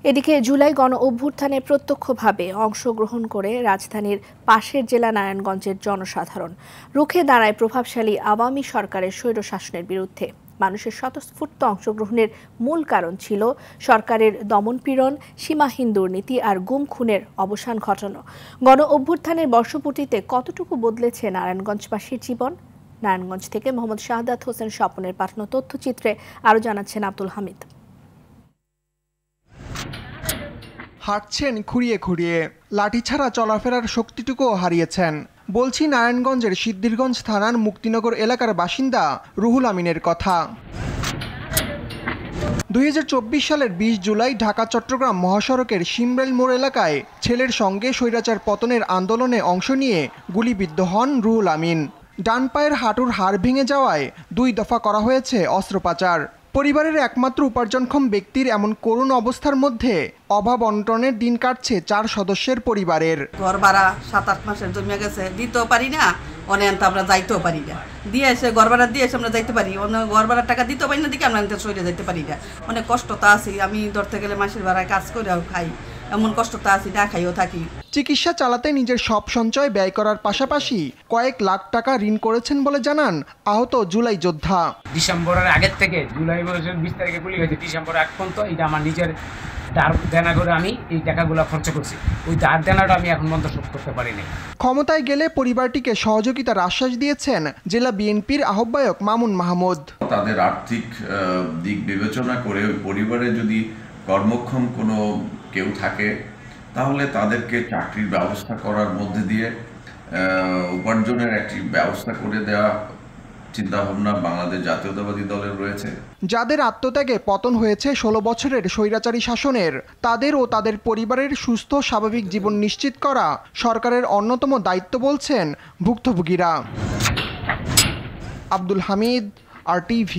এদিকে জুলাই গণ অভ্যুত্থানে প্রত্যক্ষভাবে অংশগ্রহণ করে রাজধানীর পাশের জেলা নারায়ণগঞ্জের জনসাধারণ রুখে দাঁড়ায় প্রভাবশালী আওয়ামী সরকারের স্বৈরশাসনের বিরুদ্ধে। মানুষের স্বতঃস্ফূর্ত অংশগ্রহণের মূল কারণ ছিল সরকারের দমনপীড়ন, সীমাহীন দুর্নীতি আর গুম খুনের অবসান ঘটানো। গণ অভ্যুত্থানের বর্ষপূর্তিতে কতটুকু বদলেছে নারায়ণগঞ্জবাসীর জীবন? নারায়ণগঞ্জ থেকে মোহাম্মদ শাহাদাত হোসেন স্বপনের পাঠানো তথ্যচিত্রে আরও জানাচ্ছেন আব্দুল হামিদ। হাঁটছেন খুঁড়িয়ে খুঁড়িয়ে, লাঠি ছাড়া চলাফেরার শক্তিটুকুও হারিয়েছেন। বলছি নারায়ণগঞ্জের সিদ্ধিরগঞ্জ থানার মুক্তিনগর এলাকার বাসিন্দা রুহুল আমিনের কথা। 2024 সালের 20 জুলাই ঢাকা চট্টগ্রাম মহাসড়কের শিমরেল মোড় এলাকায় ছেলের সঙ্গে স্বৈরাচার পতনের আন্দোলনে অংশ নিয়ে গুলিবিদ্ধ হন রুহুল আমিন। ডান পায়ের হাঁটুর হাড় ভেঙে যাওয়ায় 2 দফা করা হয়েছে অস্ত্রোপচার। পরিবারের একমাত্র উপার্জনক্ষম ব্যক্তির এমন করুণ অবস্থার মধ্যে অভাব অনটনের দিন কাটছে 4 সদস্যের পরিবারের। ঘর ভাড়া 7-8 মাসের জমে গেছে, দিতেও পারি না, অনেক আমরা যাইতেও পারি না। দিয়ে এসে ঘর ভাড়া দিয়ে এসে আমরা যাইতে পারি, ঘর ভাড়ার টাকা দিতেও পারি না, দিকে আমরা সইরে যাইতে পারি না। অনেক কষ্টতা আছি, আমি ধরতে গেলে মাসের ভাড়ায় কাজ করেও খাই, এমন কষ্টতা আছি, না খাইও থাকি। চিকিৎসা চালাতে নিজের সব সঞ্চয় ব্যয় করার পাশাপাশি কয়েক লাখ টাকা ঋণ করেছেন বলে জানান আহত জুলাই যোদ্ধা। ডিসেম্বরের আগের থেকে জুলাই মাসের 20 তারিখে গুলি হয়েছে, ডিসেম্বর এক পর্যন্ত এটা আমার নিজের ধার দেনা করে আমি এই টাকাগুলো খরচ করছি। ওই ধার দেনাটা আমি এখন পর্যন্ত শোধ করতে পারিনি। ক্ষমতায় গেলে পরিবারটিকে সহযোগিতার আশ্বাস দিয়েছেন জেলা বিএনপির আহ্বায়ক মামুন মাহমুদ। তাদের আর্থিক দিক বিবেচনা করে ওই পরিবারে যদি কর্মক্ষম কোনো কেউ থাকে তাহলে তাদেরকে চাকরির ব্যবস্থা করার মধ্যে দিয়ে উপার্জনের একটি ব্যবস্থা করে দেওয়া চিন্তাভাবনা বাংলাদেশ জাতীয়তাবাদী দলের রয়েছে। যাদের আত্মত্যাগে পতন হয়েছে 16 বছরের স্বৈরাচারী শাসনের, তাদের ও তাদের পরিবারের সুস্থ স্বাভাবিক জীবন নিশ্চিত করা সরকারের অন্যতম দায়িত্ব বলছেন ভুক্তভোগীরা। আব্দুল হামিদ, RTV।